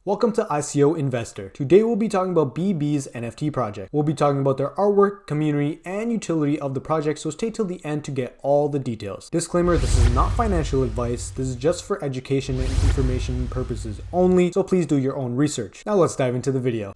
Welcome to ICO Investor. Today we'll be talking about Bebeez NFT project. We'll be talking about their artwork, community, and utility of the project, so stay till the end to get all the details. Disclaimer, this is not financial advice. This is just for education and information purposes only, so please do your own research. Now let's dive into the video.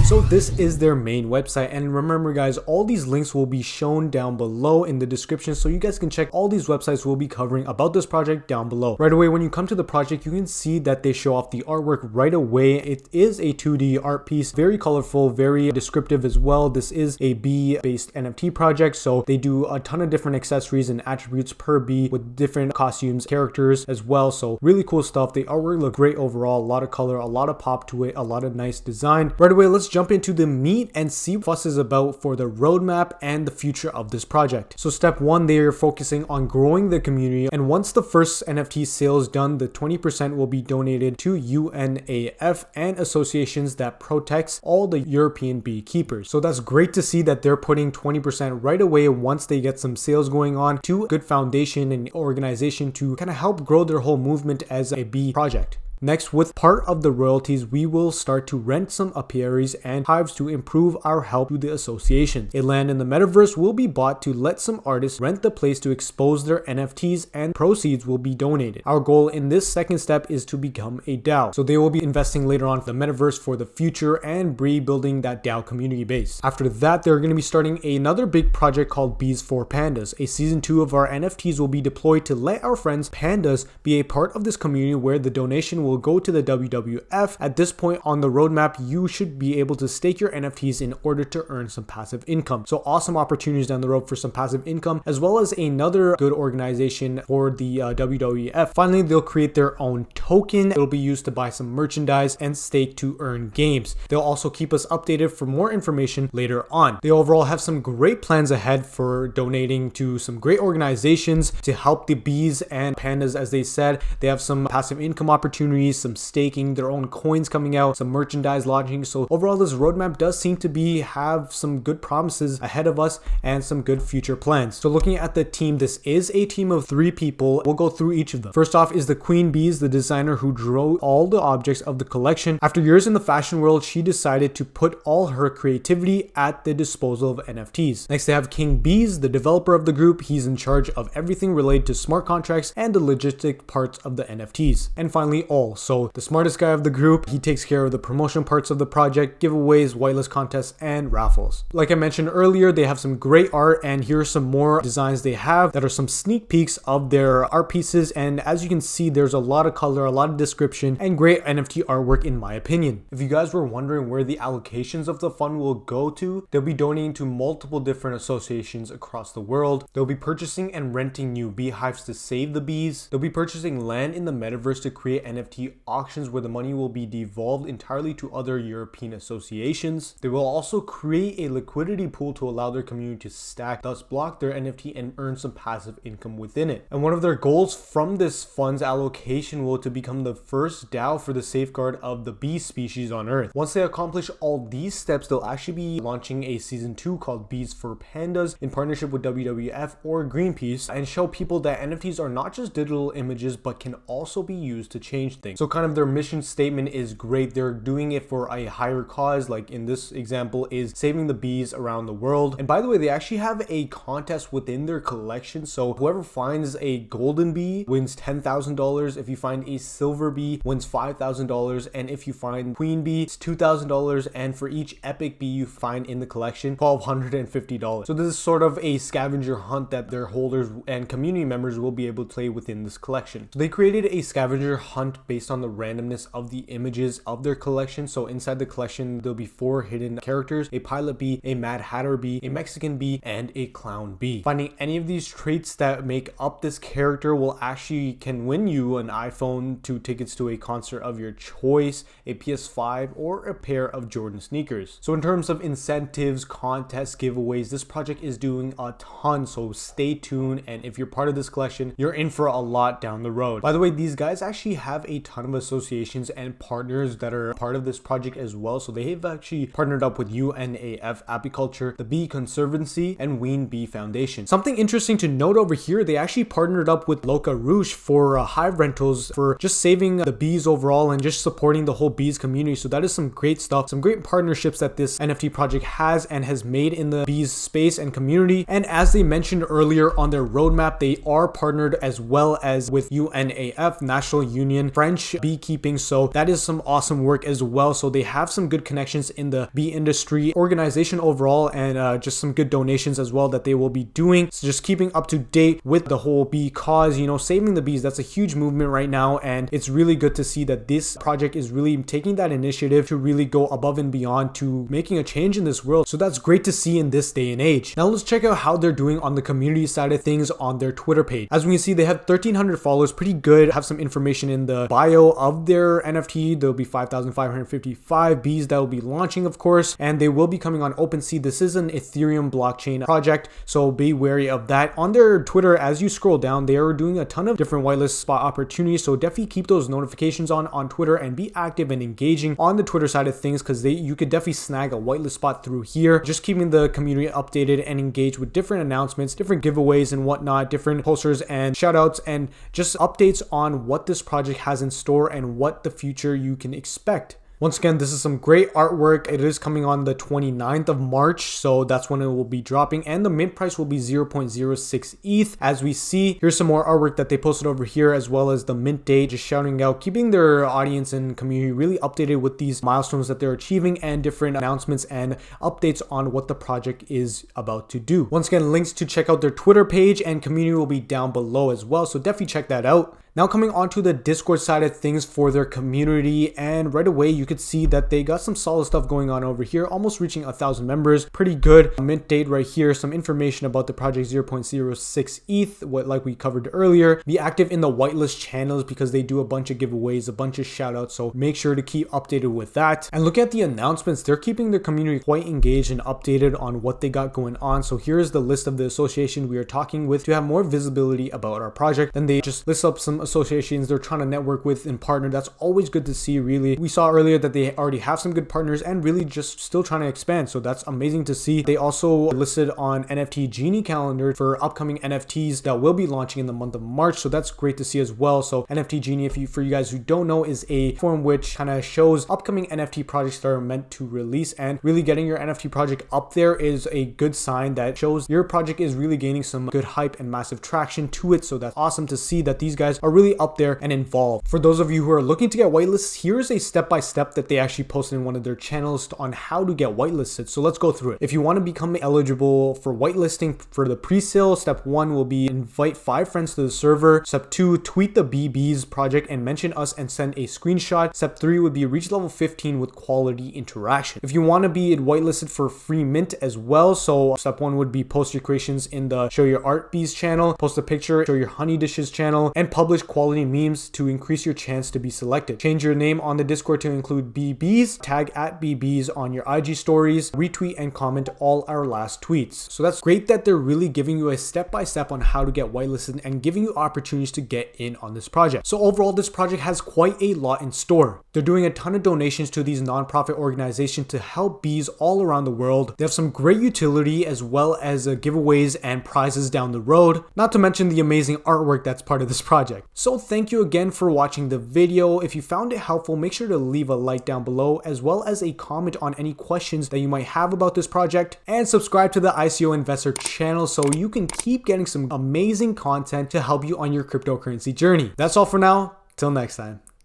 So this is their main website, and remember guys, all these links will be shown down below in the description, so you guys can check all these websites we'll be covering about this project down below. Right away, when you come to the project, you can see that they show off the artwork right away. It is a 2D art piece, very colorful, very descriptive as well. This is a bee-based NFT project, so they do a ton of different accessories and attributes per bee with different costumes, characters as well. So really cool stuff. The artwork look great overall, a lot of color, a lot of pop to it, a lot of nice design. Right away, let's jump into the meat and see what fuss is about for the roadmap and the future of this project. So step one, they are focusing on growing the community, and once the first NFT sale is done, the 20% will be donated to UNAF and associations that protects all the European beekeepers. So that's great to see that they're putting 20% right away once they get some sales going on to a good foundation and organization to kind of help grow their whole movement as a bee project. Next, with part of the royalties, we will start to rent some apiaries and hives to improve our help to the association. A land in the metaverse will be bought to let some artists rent the place to expose their NFTs, and proceeds will be donated. Our goal in this second step is to become a DAO. So they will be investing later on for the metaverse for the future and rebuilding that DAO community base. After that, they're going to be starting another big project called Beez for Pandas. A season 2 of our NFTs will be deployed to let our friends pandas be a part of this community where the donation will go to the WWF. At this point on the roadmap, you should be able to stake your NFTs in order to earn some passive income. So awesome opportunities down the road for some passive income, as well as another good organization for the WWF. Finally, they'll create their own token. It'll be used to buy some merchandise and stake to earn games. They'll also keep us updated for more information later on. They overall have some great plans ahead for donating to some great organizations to help the bees and pandas. As they said, they have some passive income opportunities, some staking, their own coins coming out, some merchandise launching. So overall, this roadmap does seem to have some good promises ahead of us and some good future plans. So looking at the team, this is a team of 3 people. We'll go through each of them. First off is the Queen Beez, the designer who drew all the objects of the collection. After years in the fashion world, she decided to put all her creativity at the disposal of NFTs. Next, they have King Beez, the developer of the group. He's in charge of everything related to smart contracts and the logistic parts of the NFTs. And finally, So the smartest guy of the group, he takes care of the promotion parts of the project, giveaways, whitelist contests, and raffles. Like I mentioned earlier, they have some great art, and here are some more designs they have that are some sneak peeks of their art pieces. And as you can see, there's a lot of color, a lot of description, and great NFT artwork in my opinion. If you guys were wondering where the allocations of the fund will go to, they'll be donating to multiple different associations across the world. They'll be purchasing and renting new beehives to save the bees. They'll be purchasing land in the metaverse to create NFT auctions where the money will be devolved entirely to other European associations. They will also create a liquidity pool to allow their community to stack, thus block their NFT and earn some passive income within it. And one of their goals from this fund's allocation will to become the first DAO for the safeguard of the bee species on Earth. Once they accomplish all these steps, they'll actually be launching a season 2 called Beez for Pandas in partnership with WWF or Greenpeace, and show people that NFTs are not just digital images but can also be used to change things. So kind of their mission statement is great. They're doing it for a higher cause, like in this example is saving the bees around the world. And by the way, they actually have a contest within their collection, so whoever finds a golden bee wins $10,000. If you find a silver bee, wins $5,000, and if you find queen bee, it's $2,000, and for each epic bee you find in the collection, $1,250. So this is sort of a scavenger hunt that their holders and community members will be able to play within this collection. So they created a scavenger hunt based on the randomness of the images of their collection. So inside the collection, there'll be 4 hidden characters: a pilot bee, a Mad Hatter bee, a Mexican bee, and a clown bee. Finding any of these traits that make up this character will actually can win you an iPhone, 2 tickets to a concert of your choice, a PS5, or a pair of Jordan sneakers. So in terms of incentives, contests, giveaways, this project is doing a ton, so stay tuned. And if you're part of this collection, you're in for a lot down the road. By the way, these guys actually have a ton of associations and partners that are part of this project as well. So they have actually partnered up with UNAF Apiculture, the Bee Conservancy, and Ween Bee Foundation. Something interesting to note over here, they actually partnered up with Loca Rouge for hive rentals, for just saving the bees overall and just supporting the whole bees community. So that is some great stuff, some great partnerships that this NFT project has and has made in the bees space and community. And as they mentioned earlier on their roadmap, they are partnered as well as with UNAF, National Union French Beekeeping. So that is some awesome work as well. So they have some good connections in the bee industry organization overall, and just some good donations as well that they will be doing. So just keeping up to date with the whole bee cause, you know, saving the bees, that's a huge movement right now. And it's really good to see that this project is really taking that initiative to really go above and beyond to making a change in this world. So that's great to see in this day and age. Now let's check out how they're doing on the community side of things on their Twitter page. As we can see, they have 1,300 followers, pretty good. Have some information in the bio of their NFT. There'll be 5,555 bees that will be launching, of course, and they will be coming on OpenSea. This is an Ethereum blockchain project, so be wary of that. On their Twitter, as you scroll down, they are doing a ton of different whitelist spot opportunities, so definitely keep those notifications on Twitter and be active and engaging on the Twitter side of things, because you could definitely snag a whitelist spot through here. Just keeping the community updated and engaged with different announcements, different giveaways and whatnot, different posters and shout outs, and just updates on what this project has in store and what the future you can expect. Once again, this is some great artwork. It is coming on the 29th of March, so that's when it will be dropping, and the mint price will be 0.06 ETH. As we see, here's some more artwork that they posted over here, as well as the mint date, just shouting out, keeping their audience and community really updated with these milestones that they're achieving and different announcements and updates on what the project is about to do. Once again, links to check out their Twitter page and community will be down below as well, so definitely check that out. Now coming on to the Discord side of things for their community, and right away you could see that they got some solid stuff going on over here, almost reaching 1,000 members. Pretty good. Mint date right here, some information about the project, 0.06 ETH, like we covered earlier. Be active in the whitelist channels because they do a bunch of giveaways, a bunch of shout outs, so make sure to keep updated with that. And look at the announcements, they're keeping their community quite engaged and updated on what they got going on. So here's the list of the association we are talking with to have more visibility about our project. Then they just list up some associations they're trying to network with and partner. That's always good to see, really. We saw earlier that they already have some good partners and really just still trying to expand, so that's amazing to see. They also listed on NFT Genie calendar for upcoming NFTs that will be launching in the month of March, so that's great to see as well. So NFT Genie, for you guys who don't know, is a form which kind of shows upcoming NFT projects that are meant to release, and really getting your NFT project up there is a good sign that shows your project is really gaining some good hype and massive traction to it. So that's awesome to see that these guys are really up there and involved. For those of you who are looking to get whitelists, here's a step-by-step that they actually posted in one of their channels on how to get whitelisted. So let's go through it. If you want to become eligible for whitelisting for the pre-sale, step 1 will be invite 5 friends to the server. Step 2, tweet the Bebeez project and mention us and send a screenshot. Step 3 would be reach level 15 with quality interaction. If you want to be whitelisted for free mint as well, so step 1 would be post your creations in the Show Your Art Bees channel, post a picture, Show Your Honey Dishes channel, and publish quality memes to increase your chance to be selected. Change your name on the Discord to include Bebeez, tag at Bebeez on your IG stories, retweet and comment all our last tweets. So that's great that they're really giving you a step-by-step on how to get whitelisted and giving you opportunities to get in on this project. So overall, this project has quite a lot in store. They're doing a ton of donations to these nonprofit organizations to help bees all around the world. They have some great utility as well as giveaways and prizes down the road, not to mention the amazing artwork that's part of this project. So thank you again for watching the video. If you found it helpful, make sure to leave a like down below, as well as a comment on any questions that you might have about this project, and subscribe to the ICO Investor channel so you can keep getting some amazing content to help you on your cryptocurrency journey. That's all for now. Till next time.